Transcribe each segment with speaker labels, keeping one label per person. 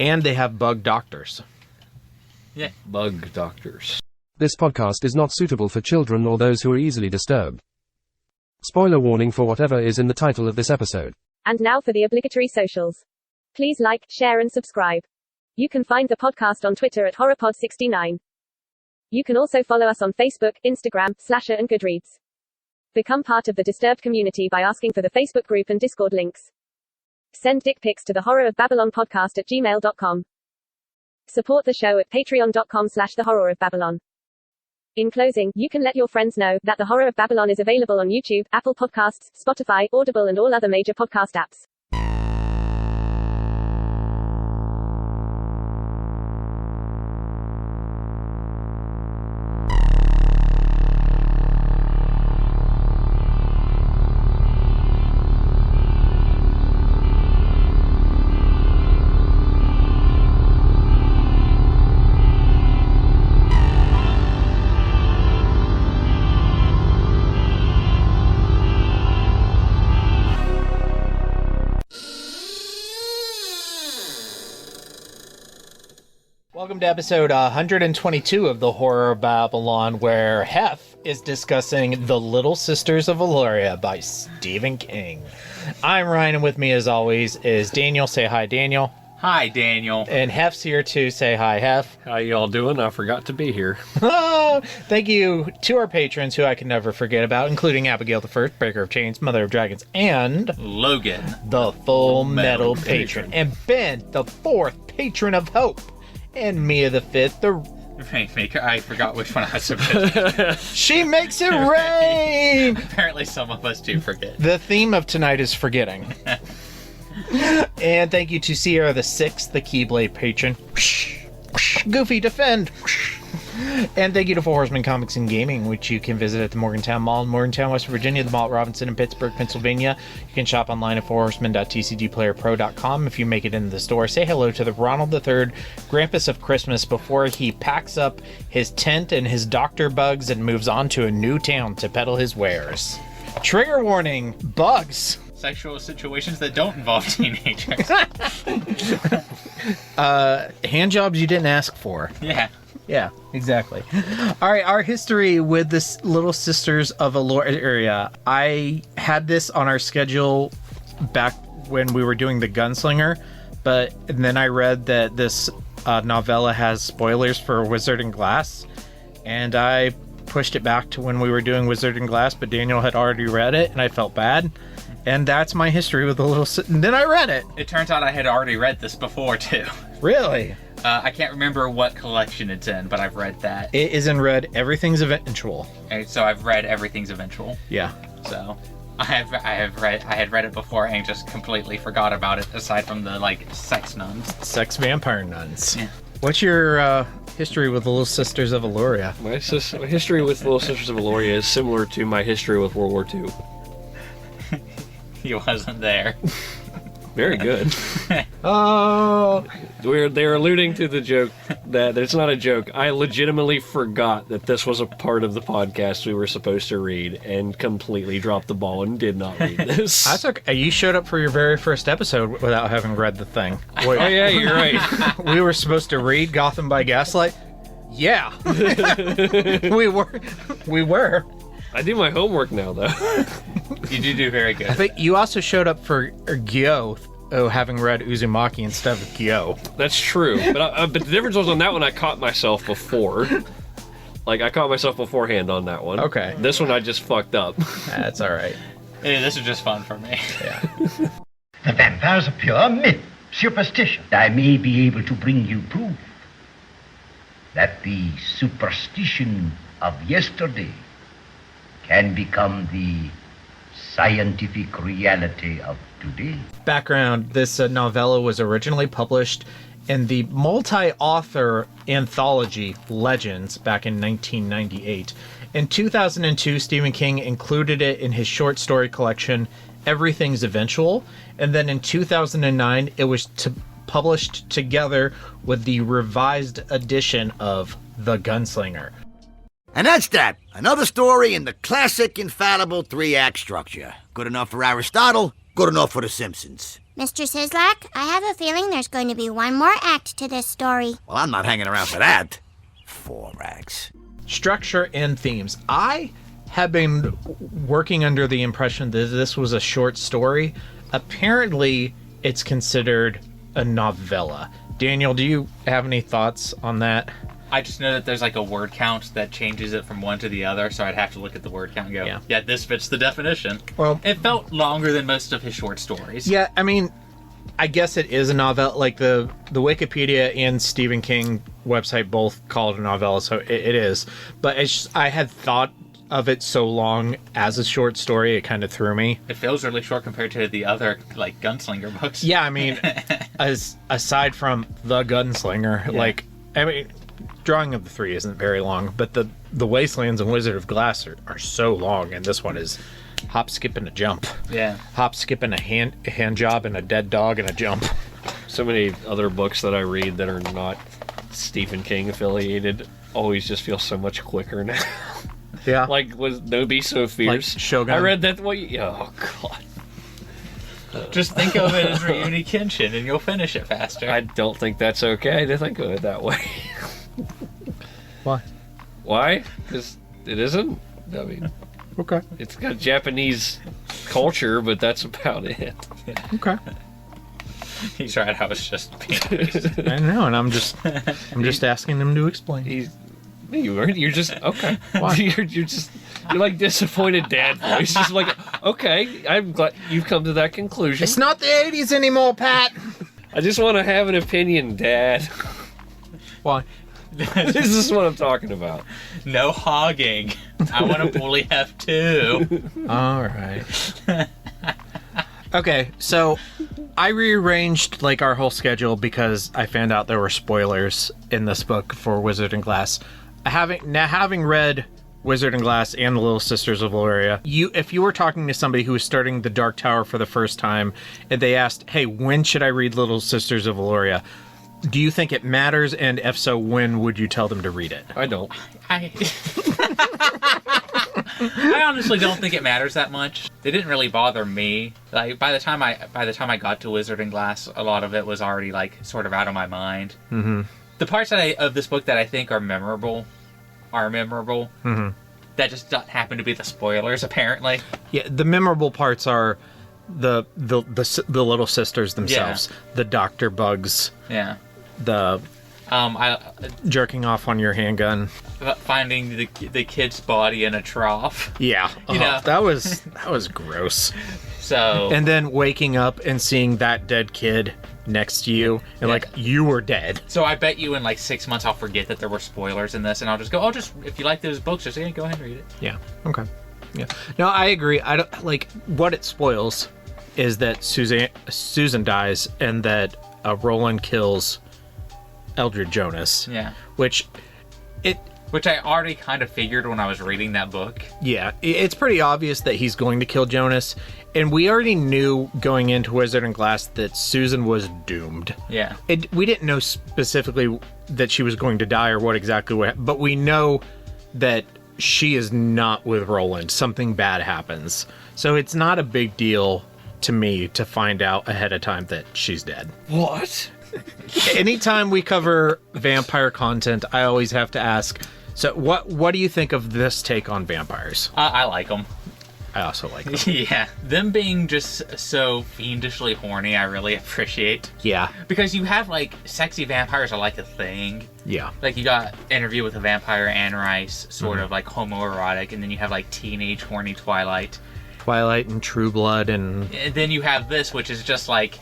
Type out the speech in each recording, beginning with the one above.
Speaker 1: And they have bug doctors.
Speaker 2: Yeah, bug doctors.
Speaker 3: This podcast is not suitable for children or those who are easily disturbed. Spoiler warning for whatever is in the title of this episode.
Speaker 4: And now for the obligatory socials. Please like, share and subscribe. You can find the podcast on Twitter at HorrorPod69. You can also follow us on Facebook, Instagram, Slasher and Goodreads. Become part of the Disturbed community by asking for the Facebook group and Discord links. Send dick pics to the horrorofbabylonpodcast@gmail.com. Support the show at patreon.com/thehorrorofbabylon. In closing, you can let your friends know that The Horror of Babylon is available on YouTube, Apple Podcasts, Spotify, Audible and all other major podcast apps.
Speaker 1: Welcome to episode 122 of The Horror of Babylon, where Hef is discussing The Little Sisters of Eluria by Stephen King. I'm Ryan, and with me as always is Daniel. Say hi, Daniel.
Speaker 2: Hi, Daniel.
Speaker 1: And Hef's here too. Say hi, Hef.
Speaker 5: How y'all doing? I forgot to be here.
Speaker 1: Thank you to our patrons who I can never forget about, including Abigail the First, Breaker of Chains, Mother of Dragons, and
Speaker 2: Logan,
Speaker 1: the Full Metal Patron, and Ben, the Fourth Patron of Hope. And Mia the Fifth, the
Speaker 2: Rainmaker. I forgot which one I was supposed to.
Speaker 1: She makes it rain!
Speaker 2: Apparently some of us do forget.
Speaker 1: The theme of tonight is forgetting. And thank you to Sierra the Sixth, the Keyblade Patron. Goofy, defend! And thank you to Four Horsemen Comics and Gaming, which you can visit at the Morgantown Mall in Morgantown, West Virginia, the Mall at Robinson in Pittsburgh, Pennsylvania. You can shop online at fourhorsemen.tcgplayerpro.com. If you make it into the store, say hello to the Ronald III, Grampus of Christmas, before he packs up his tent and his doctor bugs and moves on to a new town to peddle his wares. Trigger warning, bugs.
Speaker 2: Sexual situations that don't involve teenagers.
Speaker 1: Hand jobs you didn't ask for. Yeah, exactly. All right, our history with this Little Sisters of Eluria. I had this on our schedule back when we were doing The Gunslinger, and then I read that this novella has spoilers for Wizard and Glass, and I pushed it back to when we were doing Wizard and Glass, but Daniel had already read it, and I felt bad. And that's my history with the Little Sisters. And then I read it.
Speaker 2: It turns out I had already read this before, too.
Speaker 1: Really?
Speaker 2: I can't remember what collection it's in, but I've read that.
Speaker 1: It is in red. Everything's Eventual.
Speaker 2: So I've read Everything's Eventual.
Speaker 1: Yeah.
Speaker 2: So I had read it before and just completely forgot about it, aside from the sex nuns.
Speaker 1: Sex vampire nuns.
Speaker 2: Yeah.
Speaker 1: What's your history with the Little Sisters of Eluria?
Speaker 5: My history with Little Sisters of Eluria is similar to my history with World War II.
Speaker 2: He wasn't there.
Speaker 5: Very good.
Speaker 1: Oh,
Speaker 5: They're alluding to the joke that it's not a joke. I legitimately forgot that this was a part of the podcast we were supposed to read and completely dropped the ball and did not read this.
Speaker 1: that's okay. You showed up for your very first episode without having read the thing.
Speaker 5: Oh yeah, you're right.
Speaker 1: We were supposed to read Gotham by Gaslight. Yeah, we were.
Speaker 5: I do my homework now, though.
Speaker 2: You do very good.
Speaker 1: But you also showed up for Gyo, having read Uzumaki instead of Gyo.
Speaker 5: That's true. But the difference was on that one, I caught myself before. I caught myself beforehand on that one.
Speaker 1: Okay.
Speaker 5: This one I just fucked up.
Speaker 1: That's all right.
Speaker 2: Hey, this is just fun for me.
Speaker 1: Yeah.
Speaker 6: The vampire's a pure myth, superstition. I may be able to bring you proof that the superstition of yesterday can become the scientific reality of today.
Speaker 1: Background, this novella was originally published in the multi-author anthology Legends back in 1998. In 2002, Stephen King included it in his short story collection Everything's Eventual, and then in 2009 it was published together with the revised edition of The Gunslinger.
Speaker 7: And that's that. Another story in the classic, infallible three-act structure. Good enough for Aristotle, good enough for The Simpsons.
Speaker 8: Mr. Sislak, I have a feeling there's going to be one more act to this story.
Speaker 7: Well, I'm not hanging around for that. 4 acts.
Speaker 1: Structure and themes. I have been working under the impression that this was a short story. Apparently, it's considered a novella. Daniel, do you have any thoughts on that?
Speaker 2: I just know that there's like a word count that changes it from one to the other, so I'd have to look at the word count and go, yeah, this fits the definition.
Speaker 1: Well,
Speaker 2: it felt longer than most of his short stories.
Speaker 1: Yeah, I mean, I guess it is a novella. Like the Wikipedia and Stephen King website both call it a novella, so it is. But it's just, I had thought of it so long as a short story, it kind of threw me.
Speaker 2: It feels really short compared to the other, like, Gunslinger books.
Speaker 1: Yeah, I mean, aside from The Gunslinger, like, I mean, Drawing of the Three isn't very long, but the Wastelands and Wizard of Glass are so long, and this one is hop, skip, and a jump.
Speaker 2: Yeah.
Speaker 1: Hop, skip, and a hand job, and a dead dog, and a jump.
Speaker 5: So many other books that I read that are not Stephen King affiliated always just feel so much quicker now.
Speaker 1: Yeah.
Speaker 5: Like, was No Be So Fierce?
Speaker 1: Like Shogun.
Speaker 5: I read that. Oh, God.
Speaker 2: Just think of it as Reuni Kenshin, and you'll finish it faster.
Speaker 5: I don't think that's okay to think of it that way.
Speaker 1: Why?
Speaker 5: Why? Because it isn't. I mean,
Speaker 1: okay.
Speaker 5: It's got Japanese culture, but that's about it.
Speaker 1: Okay.
Speaker 2: He's right. I was just being
Speaker 1: I know, and I'm just asking them to explain.
Speaker 5: You're just okay.
Speaker 1: Why?
Speaker 5: You're like disappointed dad voice. Just like, okay, I'm glad you've come to that conclusion.
Speaker 1: It's not the 80s anymore, Pat.
Speaker 5: I just want to have an opinion, Dad.
Speaker 1: Why?
Speaker 5: This is what I'm talking about.
Speaker 2: No hogging. I want to fully have 2.
Speaker 1: All right. Okay, so I rearranged like our whole schedule because I found out there were spoilers in this book for Wizard and Glass. Having read Wizard and Glass and the Little Sisters of Eluria, if you were talking to somebody who was starting the Dark Tower for the first time and they asked, hey, when should I read Little Sisters of Eluria? Do you think it matters? And if so, when would you tell them to read it?
Speaker 5: I don't.
Speaker 2: I honestly don't think it matters that much. It didn't really bother me. Like by the time I got to Wizard and Glass, a lot of it was already like sort of out of my mind.
Speaker 1: Mm-hmm.
Speaker 2: The parts of this book that I think are memorable.
Speaker 1: Mm-hmm.
Speaker 2: That just don't happen to be the spoilers, apparently.
Speaker 1: Yeah, the memorable parts are the little sisters themselves, the doctor bugs.
Speaker 2: Yeah.
Speaker 1: The jerking off on your handgun.
Speaker 2: Finding the kid's body in a trough.
Speaker 1: Yeah.
Speaker 2: You know.
Speaker 1: That was gross.
Speaker 2: So.
Speaker 1: And then waking up and seeing that dead kid next to you and like you were dead.
Speaker 2: So I bet you in like 6 months I'll forget that there were spoilers in this and I'll just go, if you like those books, just go ahead and read it.
Speaker 1: Yeah. Okay. Yeah. No, I agree. I don't like what it spoils is that Susan dies and that Roland kills Eldred Jonas.
Speaker 2: Yeah.
Speaker 1: Which
Speaker 2: I already kind of figured when I was reading that book.
Speaker 1: Yeah, it's pretty obvious that he's going to kill Jonas, and we already knew going into Wizard and Glass that Susan was doomed.
Speaker 2: Yeah.
Speaker 1: We didn't know specifically that she was going to die or what exactly, but we know that she is not with Roland. Something bad happens. So it's not a big deal to me to find out ahead of time that she's dead.
Speaker 5: What?
Speaker 1: Anytime we cover vampire content, I always have to ask, so what do you think of this take on vampires?
Speaker 2: I like them.
Speaker 1: I also like them.
Speaker 2: Yeah. Them being just so fiendishly horny, I really appreciate.
Speaker 1: Yeah.
Speaker 2: Because you have, like, sexy vampires are like a thing.
Speaker 1: Yeah.
Speaker 2: Like, you got Interview with a Vampire, Anne Rice, sort of like homoerotic, and then you have, like, teenage horny Twilight.
Speaker 1: Twilight and True Blood and
Speaker 2: then you have this, which is just, like,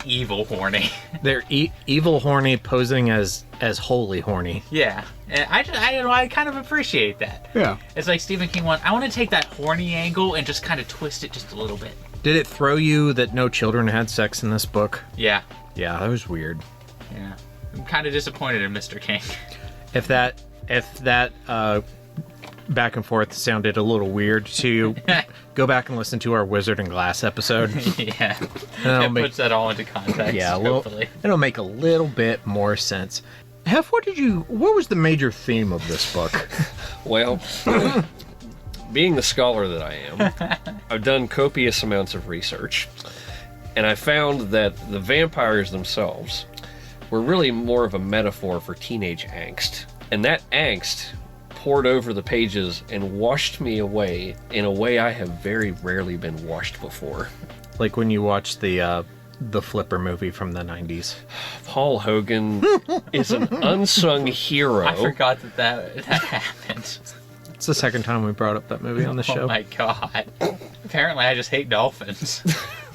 Speaker 2: evil horny.
Speaker 1: They're evil horny posing as holy horny.
Speaker 2: Yeah. And I kind of appreciate that.
Speaker 1: Yeah.
Speaker 2: It's like Stephen King I want to take that horny angle and just kind of twist it just a little bit.
Speaker 1: Did it throw you that no children had sex in this book?
Speaker 2: Yeah.
Speaker 1: Yeah, that was weird.
Speaker 2: Yeah. I'm kind of disappointed in Mr. King.
Speaker 1: If that back and forth sounded a little weird to you, go back and listen to our Wizard and Glass episode.
Speaker 2: Yeah. It puts that all into context. Yeah, hopefully.
Speaker 1: It'll make a little bit more sense. Hef, what was the major theme of this book?
Speaker 5: Well, being the scholar that I am, I've done copious amounts of research. And I found that the vampires themselves were really more of a metaphor for teenage angst. And that angst poured over the pages and washed me away in a way I have very rarely been washed before.
Speaker 1: Like when you watch the Flipper movie from the 90s.
Speaker 5: Paul Hogan is an unsung hero.
Speaker 2: I forgot that happened.
Speaker 1: It's the second time we brought up that movie on the show.
Speaker 2: Oh my god. Apparently I just hate dolphins.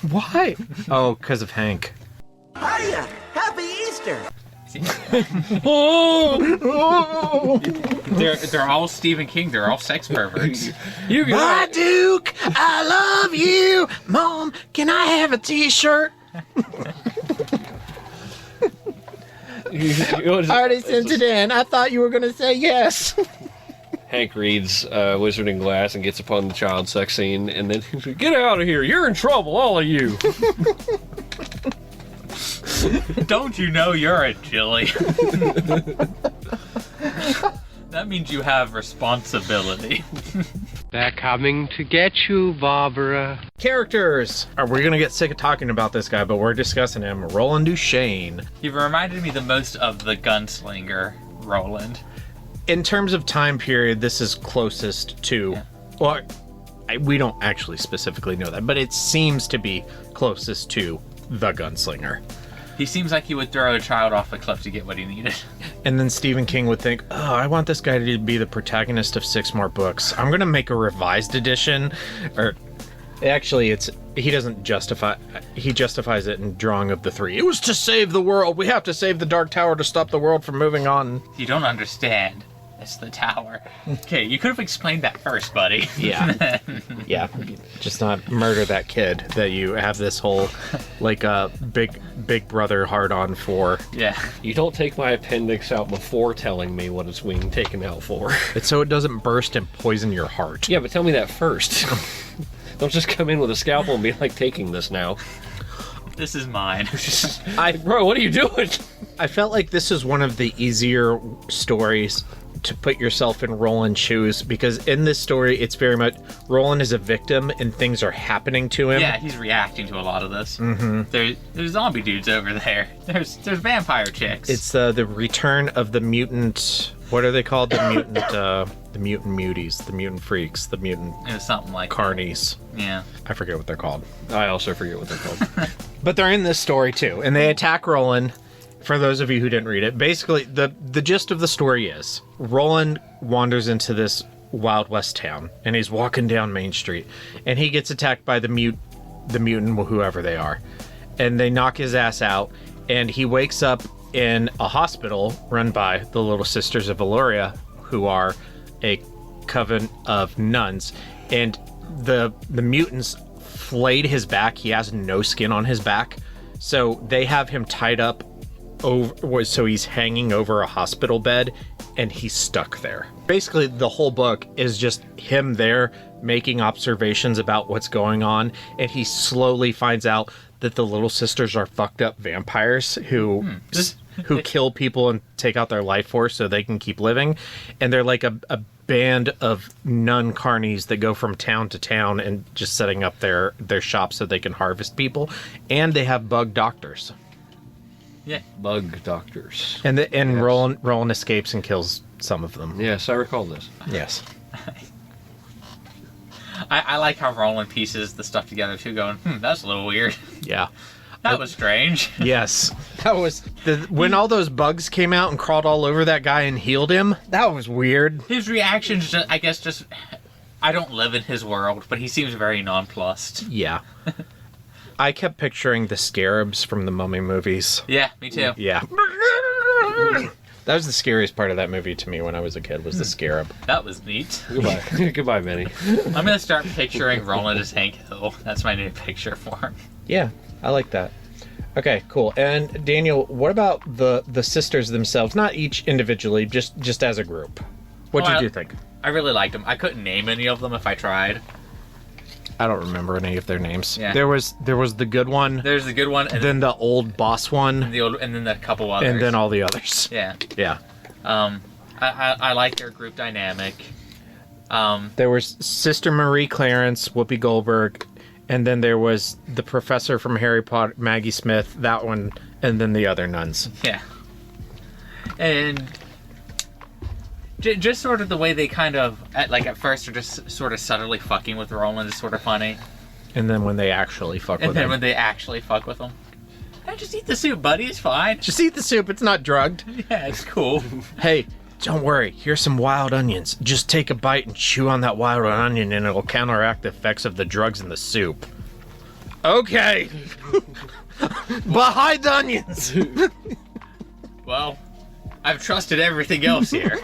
Speaker 1: Why? Oh, because of Hank.
Speaker 9: Hiya! Happy Easter!
Speaker 2: They're all Stephen King. They're all sex perverts.
Speaker 1: My Duke, I love you. Mom, can I have a t-shirt? I already sent it in. I thought you were going to say yes.
Speaker 5: Hank reads Wizarding Glass and gets upon the child sex scene, and then he's like, "Get out of here! You're in trouble, all of you!"
Speaker 2: Don't you know you're a Jilly? That means you have responsibility.
Speaker 10: They're coming to get you, Barbara.
Speaker 1: Characters. We're going to get sick of talking about this guy, but we're discussing him. Roland Duchesne.
Speaker 2: You've reminded me the most of the gunslinger, Roland.
Speaker 1: In terms of time period, this is closest to... Yeah. Well, we don't actually specifically know that, but it seems to be closest to the gunslinger.
Speaker 2: He seems like he would throw a child off a cliff to get what he needed.
Speaker 1: And then Stephen King would think, oh, I want this guy to be the protagonist of 6 more books. I'm going to make a revised edition. Or actually, he doesn't justify... He justifies it in Drawing of the Three. It was to save the world. We have to save the Dark Tower to stop the world from moving on.
Speaker 2: You don't understand. It's the tower. Okay, you could have explained that first, buddy.
Speaker 1: Yeah. Yeah. Just not murder that kid that you have this whole, like, big brother hard-on for.
Speaker 2: Yeah.
Speaker 5: You don't take my appendix out before telling me what it's being taken out for.
Speaker 1: It's so it doesn't burst and poison your heart.
Speaker 5: Yeah, but tell me that first. Don't just come in with a scalpel and be like, taking this now.
Speaker 2: This is mine.
Speaker 5: Bro, what are you doing?
Speaker 1: I felt like this is one of the easier stories to put yourself in Roland's shoes, because in this story, it's very much Roland is a victim and things are happening to him.
Speaker 2: Yeah, he's reacting to a lot of this.
Speaker 1: Mm-hmm.
Speaker 2: There's zombie dudes over there. There's vampire chicks.
Speaker 1: It's the return of the mutant. What are they called? The mutant. The mutant muties. The mutant freaks. The mutant.
Speaker 2: It was something like
Speaker 1: carnies.
Speaker 2: That. Yeah.
Speaker 1: I forget what they're called.
Speaker 5: I also forget what they're called.
Speaker 1: But they're in this story too, and they attack Roland. For those of you who didn't read it, basically the gist of the story is Roland wanders into this Wild West town, and he's walking down Main Street, and he gets attacked by the mutant, whoever they are, and they knock his ass out, and he wakes up in a hospital run by the Little Sisters of Eluria, who are a coven of nuns, and the mutants flayed his back. He has no skin on his back, so they have him tied up so he's hanging over a hospital bed, and he's stuck there. Basically, the whole book is just him there making observations about what's going on, and he slowly finds out that the Little Sisters are fucked up vampires who kill people and take out their life force so they can keep living, and they're like a band of nun carnies that go from town to town and just setting up their shops so they can harvest people, and they have bug doctors.
Speaker 2: Yeah,
Speaker 5: bug doctors.
Speaker 1: And yes. Roland escapes and kills some of them.
Speaker 5: Yes, I recall this.
Speaker 1: Yes.
Speaker 2: I like how Roland pieces the stuff together too, going, that's a little weird.
Speaker 1: Yeah.
Speaker 2: That was strange.
Speaker 1: Yes. That was... when all those bugs came out and crawled all over that guy and healed him, that was weird.
Speaker 2: His reactions, I guess, just... I don't live in his world, but he seems very nonplussed.
Speaker 1: Yeah. I kept picturing the scarabs from the Mummy movies.
Speaker 2: Yeah, me too.
Speaker 1: Yeah. That was the scariest part of that movie to me when I was a kid, was the scarab.
Speaker 2: That was neat.
Speaker 5: Goodbye. Goodbye, Benny.
Speaker 2: I'm going to start picturing Roland as Hank Hill. That's my new picture for him.
Speaker 1: Yeah, I like that. Okay, cool. And Daniel, what about the sisters themselves? Not each individually, just as a group. What did you think?
Speaker 2: I really liked them. I couldn't name any of them if I tried.
Speaker 1: I don't remember any of their names.
Speaker 2: Yeah.
Speaker 1: There was the good one.
Speaker 2: There's the good one, and
Speaker 1: then the old boss one,
Speaker 2: and then a couple others,
Speaker 1: and then all the others.
Speaker 2: Yeah.
Speaker 1: Yeah.
Speaker 2: I like their group dynamic.
Speaker 1: There was Sister Marie Clarence, Whoopi Goldberg, And then there was the professor from Harry Potter, Maggie Smith, that one, and then the other nuns.
Speaker 2: Yeah. And just sort of the way they kind of, at first are just sort of subtly fucking with Roland is sort of funny.
Speaker 1: And then when they actually fuck with him.
Speaker 2: And then when they actually fuck with him. Hey, just eat the soup, buddy. It's fine.
Speaker 1: Just eat the soup. It's not drugged.
Speaker 2: Yeah, it's cool.
Speaker 1: Hey, don't worry. Here's some wild onions. Just take a bite and chew on that wild onion and it'll counteract the effects of the drugs in the soup. Okay. But hide the onions.
Speaker 2: Well, I've trusted everything else here.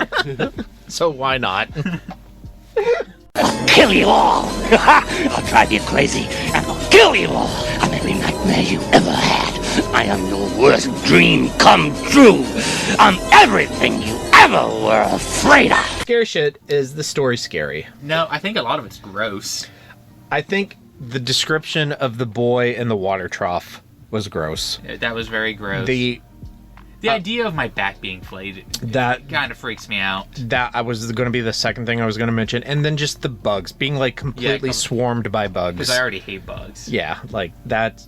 Speaker 1: So why not?
Speaker 11: I'll kill you all! I'll drive you crazy, and I'll kill you all! I'm every nightmare you ever had. I am your worst dream come true. I'm everything you ever were afraid of.
Speaker 1: Scary shit, is the story scary?
Speaker 2: No, I think a lot of it's gross.
Speaker 1: I think the description of the boy in the water trough was gross.
Speaker 2: That was very gross. The idea of my back being flayed, that kind of freaks me out.
Speaker 1: That was going to be the second thing I was going to mention. And then just the bugs, being like completely swarmed by bugs.
Speaker 2: Because I already hate bugs.
Speaker 1: Yeah, like that.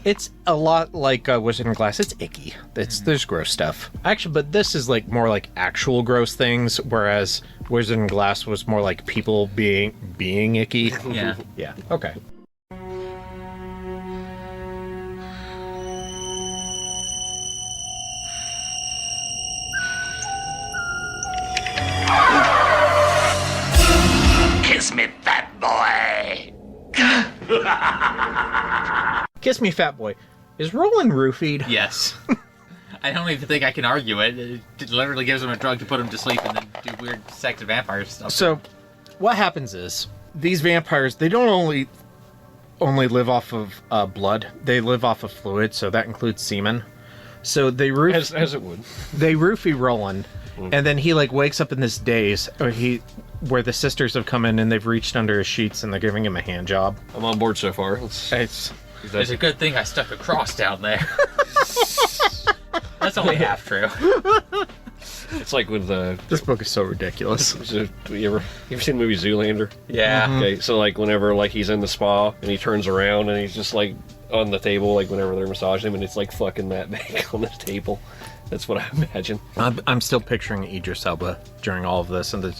Speaker 1: It's a lot like Wizard and Glass. It's icky. There's gross stuff. Actually, but this is like more like actual gross things, whereas Wizard and Glass was more like people being icky.
Speaker 2: Yeah.
Speaker 1: Yeah. Okay.
Speaker 11: Kiss me, fat boy!
Speaker 1: Kiss me, fat boy. Is Roland roofied?
Speaker 2: Yes. I don't even think I can argue it. It literally gives him a drug to put him to sleep and then do weird sex and vampire stuff.
Speaker 1: So, what happens is, these vampires, they don't only live off of blood, they live off of fluid, so that includes semen. So they
Speaker 5: as it would.
Speaker 1: They roofie Roland, and then he like wakes up in this daze, where the sisters have come in and they've reached under his sheets and they're giving him a hand job.
Speaker 5: I'm on board so far.
Speaker 2: It's a good thing I stuck a cross down there. That's only half true.
Speaker 5: It's like with
Speaker 1: this book is so ridiculous.
Speaker 5: You ever seen the movie Zoolander?
Speaker 2: Yeah.
Speaker 1: Mm-hmm.
Speaker 5: Okay, so like whenever like he's in the spa and he turns around and he's just like on the table, like whenever they're massaging him, and it's like fucking that big on the table. That's what I imagine.
Speaker 1: I'm still picturing Idris Elba during all of this, and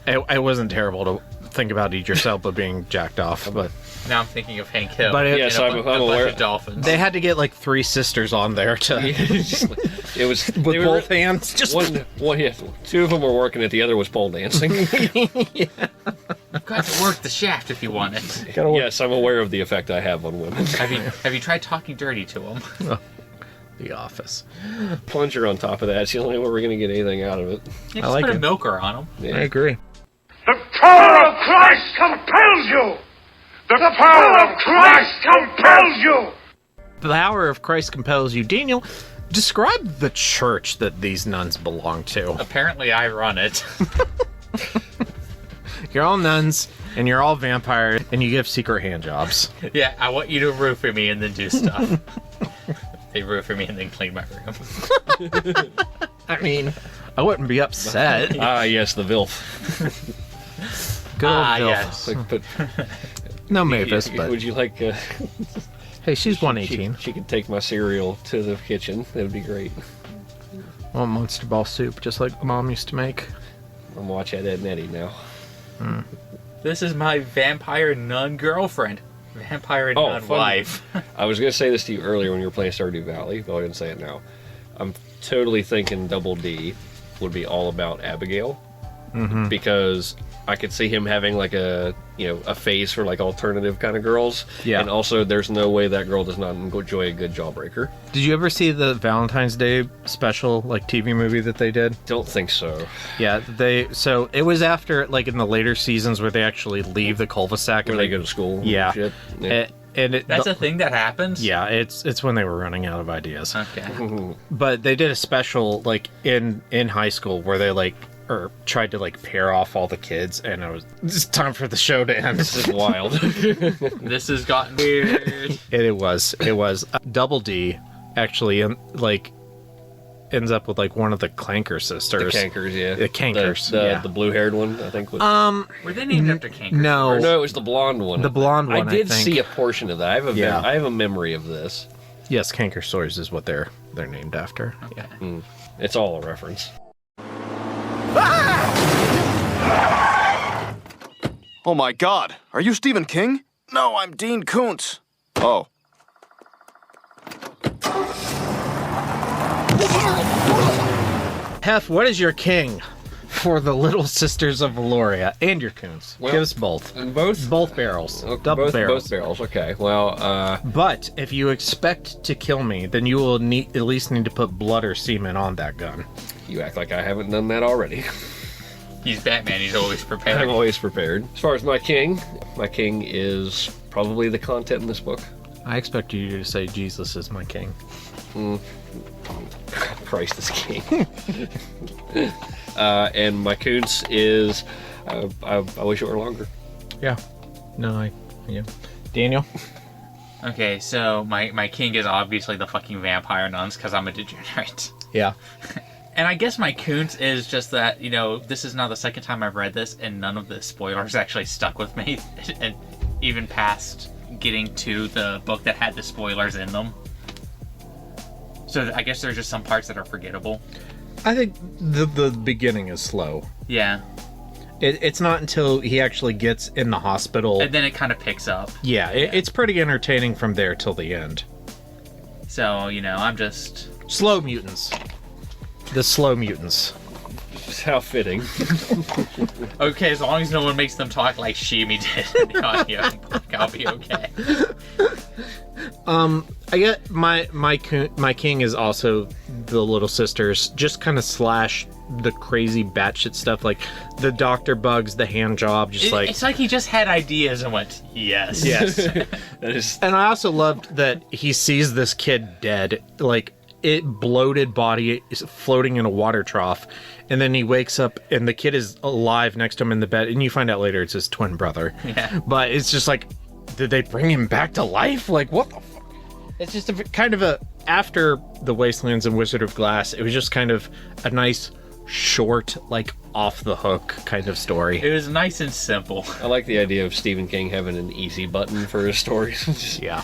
Speaker 1: it wasn't terrible to think about Idris Elba being jacked off, but
Speaker 2: now I'm thinking of Hank Hill.
Speaker 1: But
Speaker 2: I'm aware of dolphins.
Speaker 1: They had to get like 3 sisters on there to.
Speaker 5: It was
Speaker 1: with both hands. Just
Speaker 5: one. Yeah, 2 of them were working it. The other was pole dancing.
Speaker 2: Yeah. You've got to work the shaft if you want it.
Speaker 5: Yes, I'm aware of the effect I have on women.
Speaker 2: Have you tried talking dirty to them?
Speaker 1: Oh, the Office.
Speaker 5: Plunger on top of that. It's the only way we're going to get anything out of it.
Speaker 2: Yeah, just put a milker on them.
Speaker 5: Yeah.
Speaker 1: I agree.
Speaker 11: The power of Christ compels you! The power of Christ compels you!
Speaker 1: The power of Christ compels you. Daniel, describe the church that these nuns belong to.
Speaker 2: Apparently I run it.
Speaker 1: You're all nuns, and you're all vampires, and you give secret hand jobs.
Speaker 2: Yeah, I want you to roofie me and then do stuff. They roofie me and then clean my room.
Speaker 1: I mean, I wouldn't be upset.
Speaker 5: Ah, yes, the VILF.
Speaker 1: Good old VILF.
Speaker 2: Yes.
Speaker 5: But
Speaker 1: no Mavis, but...
Speaker 5: Would you like...
Speaker 1: Hey, she's 118.
Speaker 5: She could take my cereal to the kitchen. That would be great.
Speaker 1: I want Monster Ball soup, just like Mom used to make.
Speaker 5: I'm watching Ed and Eddie now.
Speaker 2: This is my vampire nun girlfriend. Vampire nun wife.
Speaker 5: I was going to say this to you earlier when you were playing Stardew Valley, but I didn't say it now. I'm totally thinking Double D would be all about Abigail. Mm-hmm. Because I could see him having like a face for like alternative kind of girls.
Speaker 1: Yeah.
Speaker 5: And also there's no way that girl does not enjoy a good jawbreaker.
Speaker 1: Did you ever see the Valentine's Day special, like TV movie that they did?
Speaker 5: Don't think so.
Speaker 1: Yeah, so it was after like in the later seasons where they actually leave the cul-de-sac
Speaker 5: Where they go to school.
Speaker 1: Yeah.
Speaker 5: And shit. Yeah.
Speaker 2: That's a thing that happens?
Speaker 1: Yeah, it's when they were running out of ideas.
Speaker 2: Okay.
Speaker 1: But they did a special like in high school where they like tried to like pair off all the kids, and it's time for the show to end.
Speaker 5: This is wild.
Speaker 2: This has gotten weird.
Speaker 1: It was Double D actually like ends up with like one of the Clanker sisters.
Speaker 5: The Cankers, yeah.
Speaker 1: The Cankers,
Speaker 5: the blue-haired one, I think. Was...
Speaker 2: Were they named after Cankers?
Speaker 1: No.
Speaker 5: Or no, it was the blonde one.
Speaker 1: The blonde one,
Speaker 5: I did
Speaker 1: think.
Speaker 5: see a portion of that. I have a memory of this.
Speaker 1: Yes, Canker Stories is what they're named after.
Speaker 2: Okay.
Speaker 1: Yeah.
Speaker 5: It's all a reference.
Speaker 12: Oh my God! Are you Stephen King? No, I'm Dean Koontz. Oh.
Speaker 1: Hef, what is your king for the Little Sisters of Eluria and your Koontz?
Speaker 5: Well,
Speaker 1: give us both.
Speaker 5: Both
Speaker 1: barrels.
Speaker 5: Okay,
Speaker 1: Double barrels.
Speaker 5: Both barrels. Okay. Well,
Speaker 1: But if you expect to kill me, then you will at least need to put blood or semen on that gun.
Speaker 5: You act like I haven't done that already.
Speaker 2: He's Batman. He's always prepared.
Speaker 5: I'm always prepared. As far as my king is probably the content in this book.
Speaker 1: I expect you to say Jesus is my king.
Speaker 5: Christ is king. And my Koontz is I wish it were longer.
Speaker 1: Yeah. No, yeah. Daniel?
Speaker 2: Okay, so my king is obviously the fucking vampire nuns, because I'm a degenerate.
Speaker 1: Yeah.
Speaker 2: And I guess my Koontz is just that, this is now the second time I've read this, and none of the spoilers actually stuck with me, and even past getting to the book that had the spoilers in them. So I guess there's just some parts that are forgettable.
Speaker 1: I think the beginning is slow.
Speaker 2: Yeah.
Speaker 1: It's not until he actually gets in the hospital.
Speaker 2: And then it kind of picks up.
Speaker 1: Yeah, it's pretty entertaining from there till the end.
Speaker 2: So, I'm just...
Speaker 1: Slow mutants. The slow mutants.
Speaker 5: How fitting.
Speaker 2: Okay, as long as no one makes them talk like Shimi did in the audiobook, I'll be okay.
Speaker 1: I get my king is also the Little Sisters, just kind of slash the crazy batshit stuff, like the doctor bugs, the hand job,
Speaker 2: it's like he just had ideas and went, yes.
Speaker 1: And I also loved that he sees this kid dead, like bloated body is floating in a water trough, and then he wakes up and the kid is alive next to him in the bed, and you find out later it's his twin brother.
Speaker 2: Yeah.
Speaker 1: But it's just like, did they bring him back to life? Like, what the fuck? It's just after the Wastelands and Wizard of Glass, it was just kind of a nice, short, like, off the hook kind of story.
Speaker 2: It was nice and simple.
Speaker 5: I like the idea of Stephen King having an easy button for his stories.
Speaker 1: Yeah.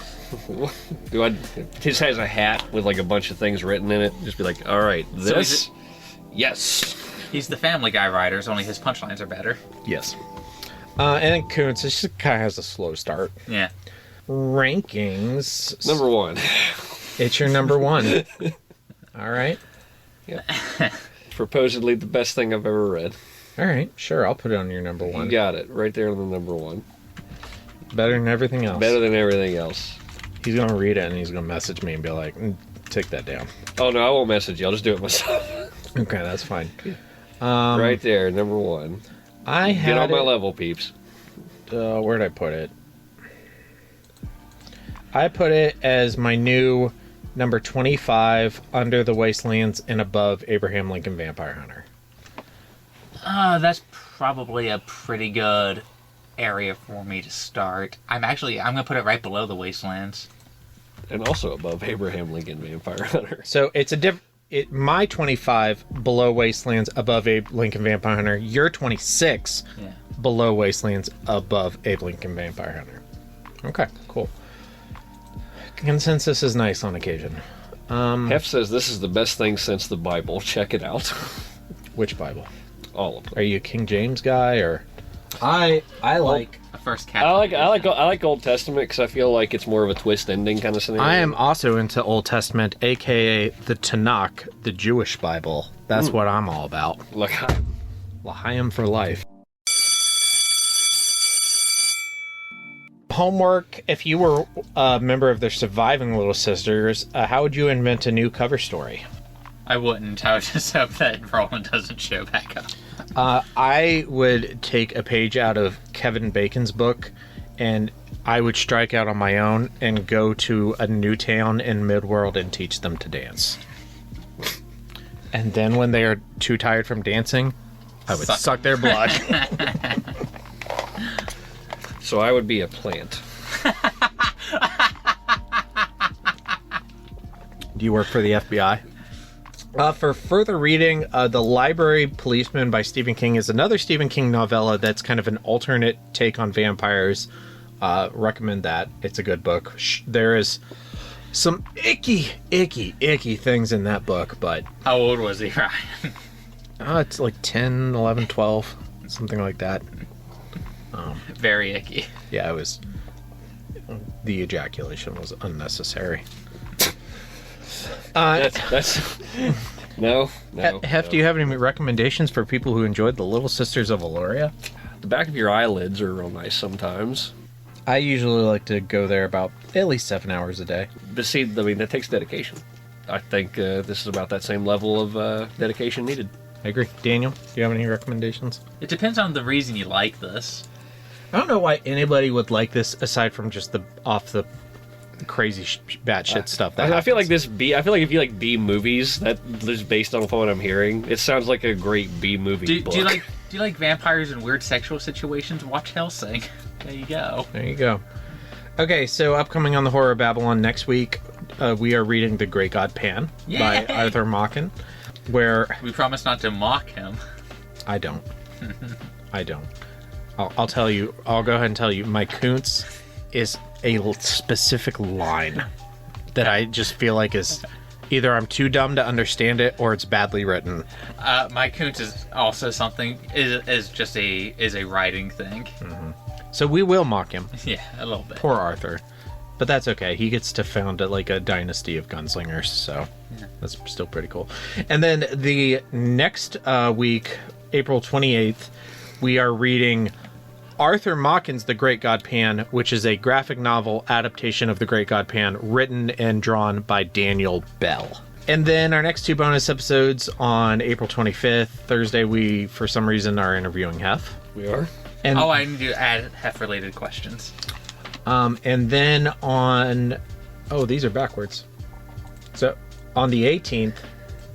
Speaker 5: Just has a hat with like a bunch of things written in it. Just be like, all right, this, yes.
Speaker 2: He's the Family Guy writers, only his punchlines are better.
Speaker 1: Yes. And then Koontz, it just kind of has a slow start.
Speaker 2: Yeah.
Speaker 1: Rankings.
Speaker 5: Number one.
Speaker 1: It's your number one. All right.
Speaker 5: Yeah. Supposedly the best thing I've ever read.
Speaker 1: All right, sure, I'll put it on your number one.
Speaker 5: You got it, right there on the number one.
Speaker 1: Better than everything else.
Speaker 5: Better than everything else.
Speaker 1: He's going to read it and he's going to message me and be like, take that down.
Speaker 5: Oh, no, I won't message you. I'll just do it myself.
Speaker 1: Okay, that's fine.
Speaker 5: Right there, number one. Get on my level, peeps.
Speaker 1: Where'd I put it? I put it as my new number 25, Under the Wastelands and above Abraham Lincoln Vampire Hunter.
Speaker 2: That's probably a pretty good area for me to start. I'm going to put it right below the Wastelands.
Speaker 5: And also above Abraham Lincoln Vampire Hunter.
Speaker 1: So it's my 25 below Wastelands, above Abe Lincoln Vampire Hunter. Your 26 below Wastelands, above Abe Lincoln Vampire Hunter. Okay, cool. Consensus is nice on occasion.
Speaker 5: Hef says this is the best thing since the Bible. Check it out.
Speaker 1: Which Bible?
Speaker 5: All of them.
Speaker 1: Are you a King James guy or? I like
Speaker 2: the first
Speaker 5: Catholic. I like Old Testament because I feel like it's more of a twist ending kind of scenario.
Speaker 1: I am also into Old Testament, aka the Tanakh, the Jewish Bible. That's what I'm all about. L'chaim for life. Homework: if you were a member of the surviving Little Sisters, how would you invent a new cover story?
Speaker 2: I wouldn't. I would just hope that Roland doesn't show back up.
Speaker 1: I would take a page out of Kevin Bacon's book, and I would strike out on my own and go to a new town in Midworld and teach them to dance. And then when they are too tired from dancing, I would suck their blood.
Speaker 5: So I would be a plant.
Speaker 1: Do you work for the FBI? For further reading, The Library Policeman by Stephen King is another Stephen King novella that's kind of an alternate take on vampires. Recommend that. It's a good book. There is some icky things in that book, but...
Speaker 2: How old was he, Ryan?
Speaker 1: It's like 10, 11, 12, something like that.
Speaker 2: Very icky.
Speaker 1: Yeah, it was... The ejaculation was unnecessary.
Speaker 5: That's no.
Speaker 1: Hef, do you have any recommendations for people who enjoyed The Little Sisters of Eluria?
Speaker 5: The back of your eyelids are real nice sometimes.
Speaker 1: I usually like to go there about at least 7 hours a day.
Speaker 5: But see, I mean, that takes dedication. I think this is about that same level of dedication needed.
Speaker 1: I agree. Daniel, do you have any recommendations?
Speaker 2: It depends on the reason you like this.
Speaker 1: I don't know why anybody would like this aside from just the crazy batshit stuff.
Speaker 5: I feel like if you like B movies, that is based on what I'm hearing. It sounds like a great B movie book.
Speaker 2: Do you like vampires and weird sexual situations? Watch Hellsing. There you go.
Speaker 1: There you go. Okay, so upcoming on the Horror of Babylon next week, we are reading The Great God Pan by Arthur Machen, where...
Speaker 2: We promise not to mock him.
Speaker 1: I don't. I'll tell you, I'll go ahead and tell you, my Koontz is a specific line that I just feel like is either I'm too dumb to understand it or it's badly written.
Speaker 2: My Koontz is also something, is a writing thing.
Speaker 1: Mm-hmm. So we will mock him.
Speaker 2: Yeah, a little bit.
Speaker 1: Poor Arthur. But that's okay. He gets to found like a dynasty of gunslingers, so that's still pretty cool. And then the next week, April 28th, we are reading Arthur Machen's The Great God Pan, which is a graphic novel adaptation of The Great God Pan, written and drawn by Daniel Bell. And then our next two bonus episodes on April 25th, Thursday, we, for some reason, are interviewing Hef.
Speaker 5: We are?
Speaker 1: And,
Speaker 2: I need to add Hef-related questions.
Speaker 1: And then on... Oh, these are backwards. So, on the 18th,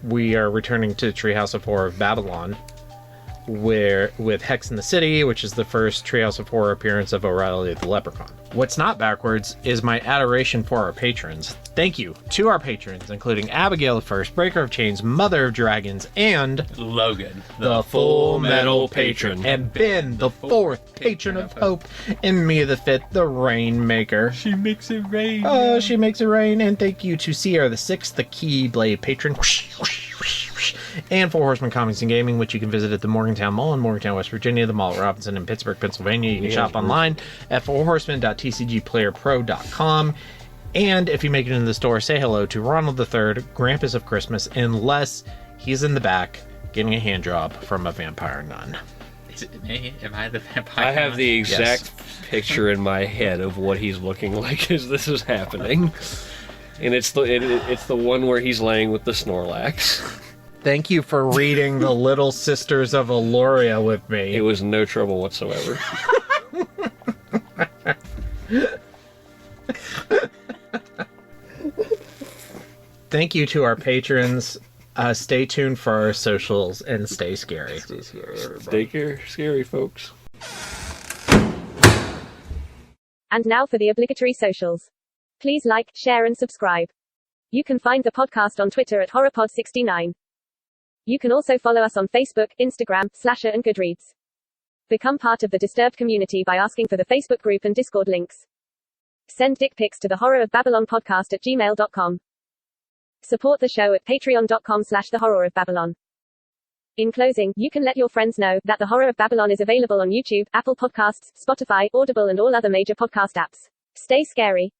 Speaker 1: we are returning to Treehouse of Horror of Babylon, with Hex in the City, which is the first Treehouse of Horror appearance of O'Reilly the Leprechaun. What's not backwards is my adoration for our patrons. Thank you to our patrons, including Abigail the First, Breaker of Chains, Mother of Dragons, and
Speaker 2: Logan,
Speaker 1: the Full Metal Patron, and Ben, the fourth Patron of Hope, and Mia the Fifth, the Rainmaker.
Speaker 2: She makes it rain.
Speaker 1: Oh, she makes it rain. And thank you to Sierra the Sixth, the Keyblade Patron, and Four Horsemen Comics and Gaming, which you can visit at the Morgantown Mall in Morgantown, West Virginia, the Mall at Robinson in Pittsburgh, Pennsylvania. You can shop online at fourhorsemen.tcgplayerpro.com. And if you make it into the store, say hello to Ronald III, Grampus of Christmas, unless he's in the back getting a hand job from a vampire nun.
Speaker 2: Is it me? Am I the vampire?
Speaker 5: I have the exact picture in my head of what he's looking like as this is happening. And it's the one where he's laying with the Snorlax.
Speaker 1: Thank you for reading The Little Sisters of Eluria with me.
Speaker 5: It was no trouble whatsoever.
Speaker 1: Thank you to our patrons. Stay tuned for our socials and stay scary.
Speaker 5: Stay scary, everybody. Stay scary, folks.
Speaker 4: And now for the obligatory socials. Please like, share, and subscribe. You can find the podcast on Twitter at HorrorPod69. You can also follow us on Facebook, Instagram, Slasher, and Goodreads. Become part of the Disturbed community by asking for the Facebook group and Discord links. Send dick pics to the Horror of Babylon podcast at gmail.com. Support the show at patreon.com/the Horror of Babylon. In closing, you can let your friends know that the Horror of Babylon is available on YouTube, Apple Podcasts, Spotify, Audible, and all other major podcast apps. Stay scary.